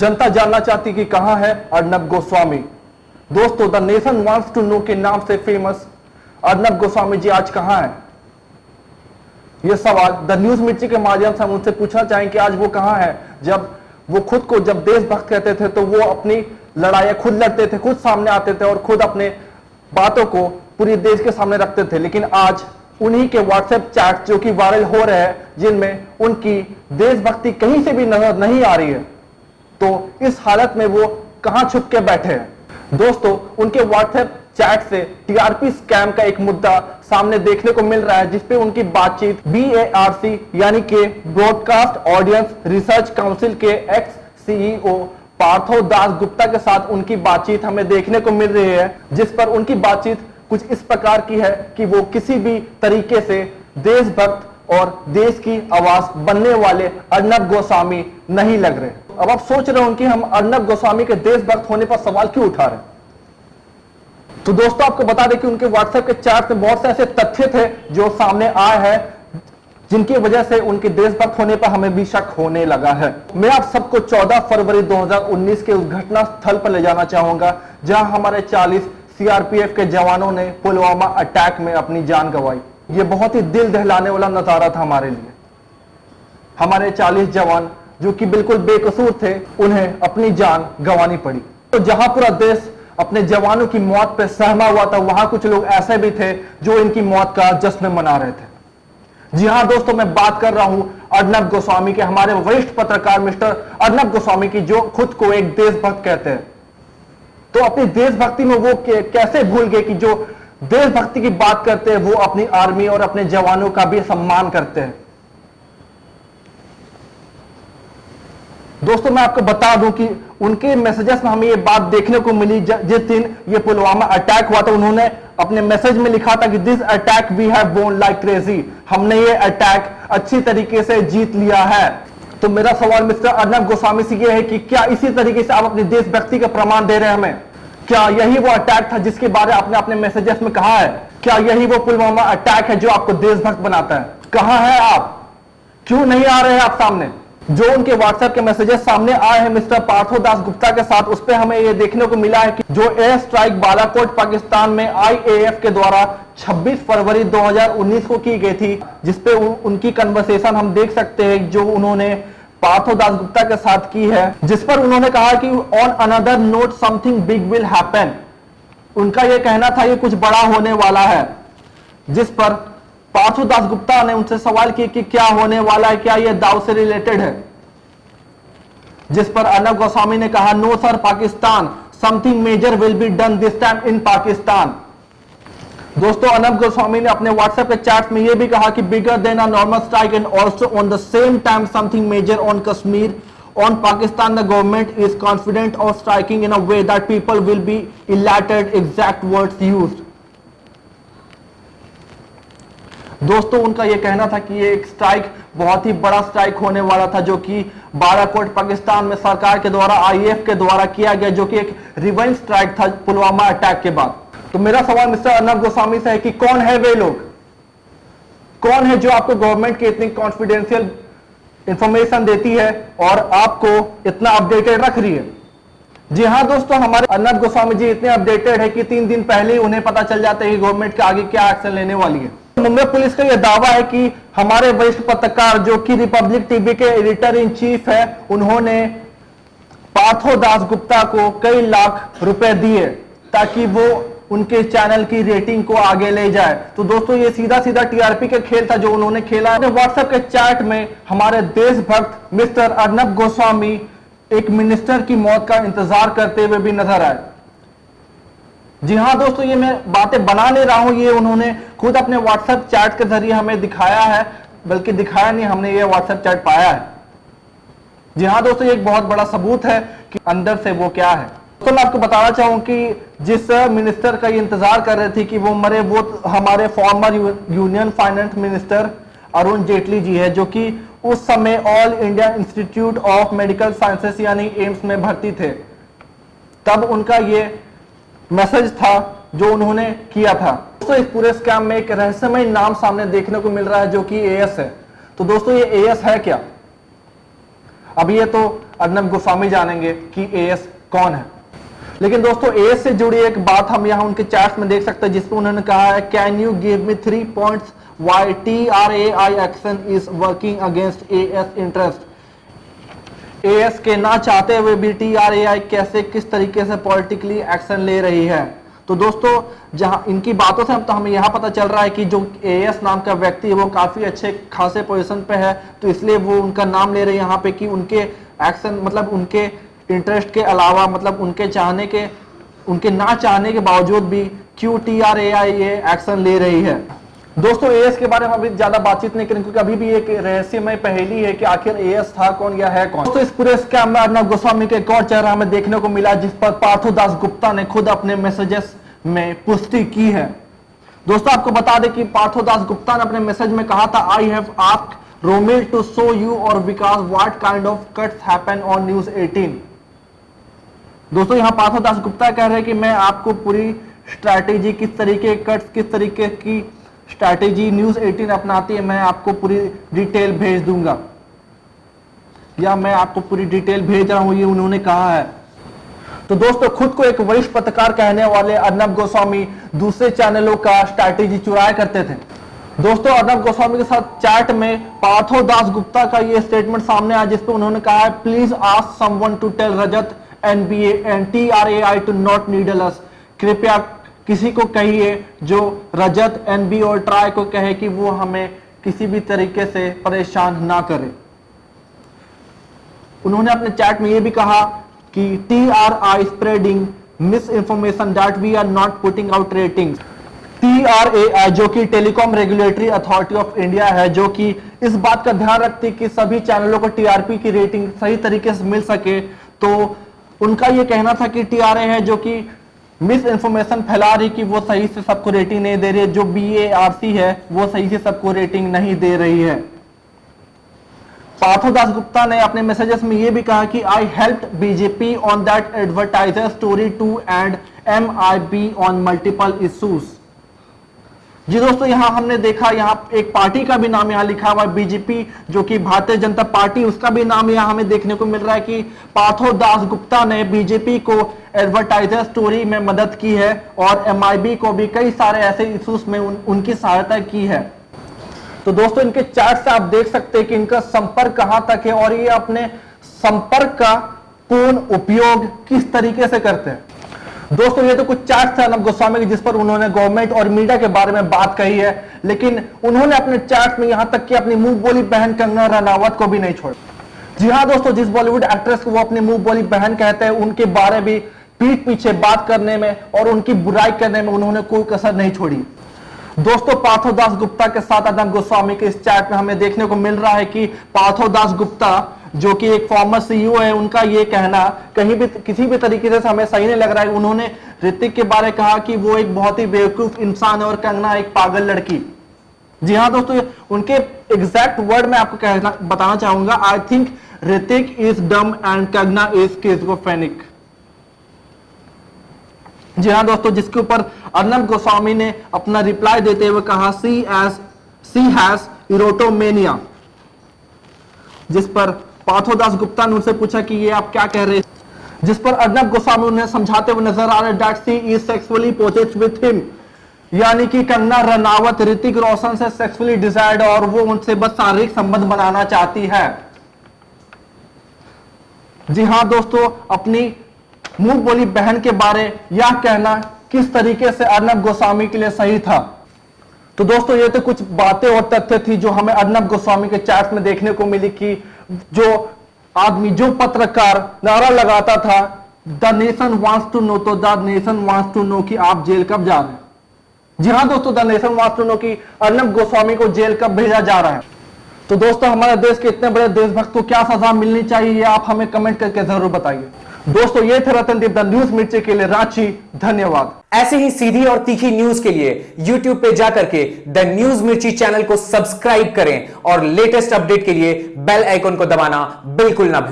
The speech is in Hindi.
जनता जानना चाहती कि कहां है अर्नब गोस्वामी। दोस्तों, the nation wants to know के नाम से फेमस अर्नब गोस्वामी जी आज कहां है? यह सवाल द न्यूज मिर्ची के माध्यम से हम उनसे पूछना चाहेंगे कि आज वो कहां है। जब वो खुद को जब देशभक्त कहते थे तो वो अपनी लड़ाइयां खुद लड़ते थे, खुद सामने आते थे और खुद अपने बातों को पूरे देश के सामने रखते थे। लेकिन आज उन्हीं के व्हाट्सएप चैट जो कि वायरल हो रहे हैं, जिनमें उनकी देशभक्ति कहीं से भी नजर नहीं आ रही है, तो इस हालत में वो कहां छुप के बैठे हैं? दोस्तों, उनके व्हाट्सएप चैट से टीआरपी स्कैम का एक मुद्दा सामने देखने को मिल रहा है, जिसपे उनकी बातचीत BARC यानी कि ब्रॉडकास्ट ऑडियंस रिसर्च काउंसिल के एक्स CEO पार्थो दास गुप्ता के साथ उनकी बातचीत हमें देखने को मिल रही है, जिस पर उनकी बातचीत कुछ इस प्रकार की है कि वो किसी भी तरीके से देशभक्त और देश की आवाज बनने वाले अर्नब गोस्वामी नहीं लग रहे। अब आप सोच रहे हो कि हम अर्नब गोस्वामी के देशभक्त होने पर सवाल क्यों उठा रहे हैं? तो दोस्तों, आपको बता दें कि उनके व्हाट्सएप के चैट में बहुत से ऐसे तथ्य थे जो सामने आए हैं, जिनकी वजह से उनके देशभक्त होने पर हमें भी शक होने लगा है। मैं आप सबको 14 फरवरी 2019 के उस घटना स्थल पर ले जाना चाहूंगा जहां हमारे 40 CRPF के जवानों ने पुलवामा अटैक में अपनी जान गंवाई। यह बहुत ही दिल दहलाने वाला नजारा था हमारे लिए। हमारे 40 जवान जो कि बिल्कुल बेकसूर थे, उन्हें अपनी जान गंवानी पड़ी। तो जहां पूरा देश अपने जवानों की मौत पर सहमा हुआ था, वहां कुछ लोग ऐसे भी थे जो इनकी मौत का जश्न मना रहे थे। जी हां दोस्तों, मैं बात कर रहा हूं अर्नब गोस्वामी के, हमारे वरिष्ठ पत्रकार मिस्टर अर्नब गोस्वामी की, जो खुद को एक देशभक्त कहते हैं। तो अपनी देशभक्ति में वो कैसे भूल गए कि जो देशभक्ति की बात करते हैं वो अपनी आर्मी और अपने जवानों का भी सम्मान करते हैं। दोस्तों, मैं आपको बता दूं कि उनके मैसेजेस में हमें ये बात देखने को मिली जिस दिन ये पुलवामा अटैक हुआ था। उन्होंने अपने मैसेज में लिखा था कि this attack we have won like crazy, हमने ये अटैक अच्छी तरीके से जीत लिया है। तो मेरा सवाल मिस्टर अर्नब गोस्वामी से ये है कि क्या इसी तरीके से आप अपनी देशभक्ति का प्रमाण दे रहे हैं हमें? क्या यही वो अटैक था जिसके बारे में आपने अपने मैसेजेस में कहा है? क्या यही वो पुलवामा अटैक है जो आपको देशभक्त बनाता है? कहां है आप? क्यों नहीं आ रहे हैं आप सामने? जो उनके व्हाट्सएप के मैसेजेस सामने आए हैं मिस्टर पार्थो दास गुप्ता के साथ, उस पर हमें यह देखने को मिला है कि जो एयर स्ट्राइक बालाकोट पाकिस्तान में IAF के द्वारा 26 फरवरी 2019 को की गई थी, जिसपे उनकी कन्वर्सेशन हम देख सकते हैं जो उन्होंने पार्थो दास गुप्ता के साथ की है, जिस पर उन्होंने कहा कि on another note something big will happen. उनका यह कहना था ये कुछ बड़ा होने वाला है, जिस पर पार्थो दास गुप्ता ने उनसे सवाल किया कि क्या होने वाला है, क्या यह दाव से रिलेटेड है? जिस पर अर्नब गोस्वामी ने कहा no sir Pakistan, something major will be done this time in Pakistan. दोस्तों, अर्नब गोस्वामी ने अपने व्हाट्सएप के चैट में यह भी कहा कि bigger than a normal strike and also on the same time something major on Kashmir on Pakistan, the government is confident of striking in a way that people will be elated, exact words used. दोस्तों, उनका यह कहना था कि ये एक स्ट्राइक बहुत ही बड़ा स्ट्राइक होने वाला था, जो कि बालाकोट पाकिस्तान में सरकार के द्वारा IAF के द्वारा किया गया, जो कि एक रिवेंज स्ट्राइक था पुलवामा अटैक के बाद। तो मेरा सवाल मिस्टर अर्नब गोस्वामी से है कि कौन है वे लोग? कौन है जो आपको गवर्नमेंट की इतनी कॉन्फिडेंशियल इंफॉर्मेशन देती है और आपको इतना अपडेटेड रख रही है? जी हां दोस्तों, हमारे अर्नब गोस्वामी जी इतने अपडेटेड है कि 3 दिन पहले ही उन्हें पता चल जाता है कि गवर्नमेंट के आगे क्या एक्शन लेने वाली है। मुंबई पुलिस का यह दावा है कि हमारे वरिष्ठ पत्रकार जो कि रिपब्लिक टीवी के एडिटर इन चीफ है, उन्होंने पार्थो दास गुप्ता को कई लाख रुपए दिए ताकि वो उनके चैनल की रेटिंग को आगे ले जाए। तो दोस्तों, ये सीधा सीधा TRP का खेल था जो उन्होंने खेला। व्हाट्सएप के चैट में हमारे देशभक्त मिस्टर अर्नब गोस्वामी एक मिनिस्टर की मौत का इंतजार करते हुए भी नजर आए। जी हां दोस्तों, ये मैं बातें बना ले रहा हूं, ये उन्होंने खुद अपने व्हाट्सएप चैट के जरिए हमें दिखाया है, बल्कि दिखाया नहीं, हमने ये व्हाट्सएप चैट पाया है। जी हां दोस्तों, ये एक बहुत बड़ा सबूत है कि अंदर से वो क्या है। तो मैं आपको बताना चाहूं कि जिस मिनिस्टर का ये इंतजार कर रहे थे कि वो मरे, वो हमारे former union finance minister Arun Jaitley ji है, जो कि उस समय All India Institute of Medical Sciences यानी एम्स में भर्ती थे। तब उनका ये मैसेज था जो उन्होंने किया था। दोस्तों, इस पूरे स्कैम में एक रहस्यमय नाम सामने देखने को मिल रहा है जो कि AS है। तो दोस्तों, ये AS है क्या? अब ये तो अर्नब गोस्वामी जानेंगे कि एएस कौन है। लेकिन दोस्तों एएस से जुड़ी एक बात हम यहाँ उनके चैट्स में देख सकते हैं, जिसमें उन्होंने कहा है, can you give me 3 points why TRAI action is working against as interest. As के ना चाहते हुए भी TRAI कैसे किस तरीके से पॉलिटिकली एक्शन ले रही है। तो दोस्तों जहां इनकी बातों से तो हमें यहां पता चल रहा है कि जो एएस नाम का व्यक्ति है वो काफी अच्छे खासे पोजीशन पे है, तो इसलिए वो उनका नाम ले रहे हैं यहाँ पे कि उनके एक्शन मतलब उनके इंटरेस्ट के अलावा मतलब उनके ना चाहने के बावजूद भी क्यों TRAI ये एक्शन ले रही है। दोस्तों एएस के बारे में अभी ज्यादा बातचीत नहीं करेंगे क्योंकि अभी भी एक रहस्यमय पहेली है कि आखिर एएस था कौन या है कौन। दोस्तों इस पूरे स्कैम में अर्नब गोस्वामी का एक और चेहरा हमें देखने को मिला, जिस पर पार्थोदास गुप्ता ने खुद अपने मैसेजेस में पुष्टि की है। दोस्तों आपको बता दें कि पार्थोदास गुप्ता ने अपने मैसेज में कहा था, I have asked Romil to show you और Vikas what kind of cuts happen on news 18। दोस्तों यहाँ पार्थोदास गुप्ता कह रहे हैं कि मैं आपको पूरी स्ट्रैटेजी किस तरीके कट्स किस तरीके की स्ट्रैटेजी न्यूज 18 अपनाती है मैं आपको पूरी डिटेल भेज दूंगा, या मैं आपको पूरी डिटेल भेज रहा हूं, ये उन्होंने कहा है। तो दोस्तों खुद को एक वरिष्ठ पत्रकार कहने वाले अर्नब गोस्वामी दूसरे चैनलों का स्ट्रैटेजी चुराया करते थे। दोस्तों अर्नब गोस्वामी के साथ चैट में पार्थोदास गुप्ता का ये स्टेटमेंट सामने आया, जिसपे उन्होंने कहा है, please ask someone to tell Rajat NBA and TRAI to not needle us। कृपया किसी को कहिए जो रजत NB और ट्राई को कहे कि वो हमें किसी भी तरीके से परेशान ना करे। उन्होंने अपने चैट में ये भी कहा कि TRAI spreading misinformation that we are not putting out ratings. TRAI जो कि telecom regulatory authority of India है, जो कि इस बात का ध्यान रखती है कि सभी चैनलों को TRP की रेटिंग सही तरीके से मिल सके, तो उनका ये कहना था कि TRAI है जो कि मिस इंफॉर्मेशन फैला रही कि वो सही से सबको रेटिंग नहीं दे रही है, जो BARC है वो सही से सबको रेटिंग नहीं दे रही है। पार्थोदास गुप्ता ने अपने मैसेजेस में ये भी कहा कि I helped BJP on that advertiser story too and MIB on multiple issues. जी दोस्तों यहाँ हमने देखा, यहाँ एक पार्टी का भी नाम यहाँ लिखा हुआ है बीजेपी, जो कि भारतीय जनता पार्टी, उसका भी नाम यहाँ हमें देखने को मिल रहा है कि पार्थोदास गुप्ता ने बीजेपी को एडवर्टाइजर स्टोरी में मदद की है और MIB को भी कई सारे ऐसे इश्यूज में उनकी सहायता की है। तो दोस्तों इनके चैट से आप देख सकते हैं कि इनका संपर्क कहां तक है और ये अपने संपर्क का पूर्ण उपयोग किस तरीके से करते हैं। दोस्तों ये तो कुछ चैट थे अर्नब गोस्वामी के जिस पर उन्होंने गवर्नमेंट और मीडिया के बारे में बात कही है, लेकिन उन्होंने अपने चैट में यहां तक कि अपनी मुंह बोली बहन कंगना रनावत को भी नहीं छोड़ा। जी हाँ दोस्तों, जिस बॉलीवुड एक्ट्रेस को वो अपनी मुंह बोली बहन कहते हैं, उनके बारे भी पीठ पीछे बात करने में और उनकी बुराई करने में उन्होंने कोई कसर नहीं छोड़ी। दोस्तों पार्थोदास गुप्ता के साथ अर्नब गोस्वामी के इस चैट में हमें देखने को मिल रहा है कि पार्थोदास गुप्ता जो कि एक फॉर्मर CEO है, उनका ये कहना कहीं भी किसी भी तरीके से हमें सही नहीं लग रहा है। उन्होंने ऋतिक के बारे कहा कि वो एक बहुत ही बेवकूफ इंसान है और कंगना एक पागल लड़की। जी हाँ दोस्तों, उनके एग्जैक्ट वर्ड में आपको बताना चाहूंगा, I think Hrithik is dumb and Kangana is schizophrenic. जी हाँ दोस्तों, जिसके ऊपर अर्नब गोस्वामी ने अपना रिप्लाई देते हुए कहा सी हैज इरोटोमेनिया, जिस पर पार्थोदास गुप्ता ने उनसे पूछा कि ये आप क्या कह रहे हैं, जिस पर अर्नब गोस्वामी उन्हें समझाते हुए नजर आ रहे that she is sexually possessed with him, यानी कि कंगना रनावत ऋतिक रोशन से सेक्सुअली डिजायर्ड और वो उनसे बस शारीरिक संबंध बनाना चाहती है। जी हाँ दोस्तों, अपनी मुंह बोली बहन के बारे यह कहना किस तरीके से अर्नब गोस्वामी के लिए सही था। तो दोस्तों ये तो कुछ बातें और तथ्य थी जो हमें अर्नब गोस्वामी के चैट में देखने को मिली कि जो आदमी जो पत्रकार नारा लगाता था the nation wants to know, तो the nation wants to know कि आप जेल कब जा रहे हैं। जी हाँ दोस्तों, the nation wants to know कि अर्नब गोस्वामी को जेल कब भेजा जा रहा है। तो दोस्तों हमारे देश के इतने बड़े देशभक्त को क्या सजा मिलनी चाहिए, ये आप हमें कमेंट करके जरूर बताइए। दोस्तों ये थे रतनदीप द न्यूज मिर्ची के लिए रांची, धन्यवाद। ऐसे ही सीधी और तीखी न्यूज के लिए YouTube पे जाकर के द न्यूज मिर्ची चैनल को सब्सक्राइब करें और लेटेस्ट अपडेट के लिए बेल आइकॉन को दबाना बिल्कुल ना भूलें।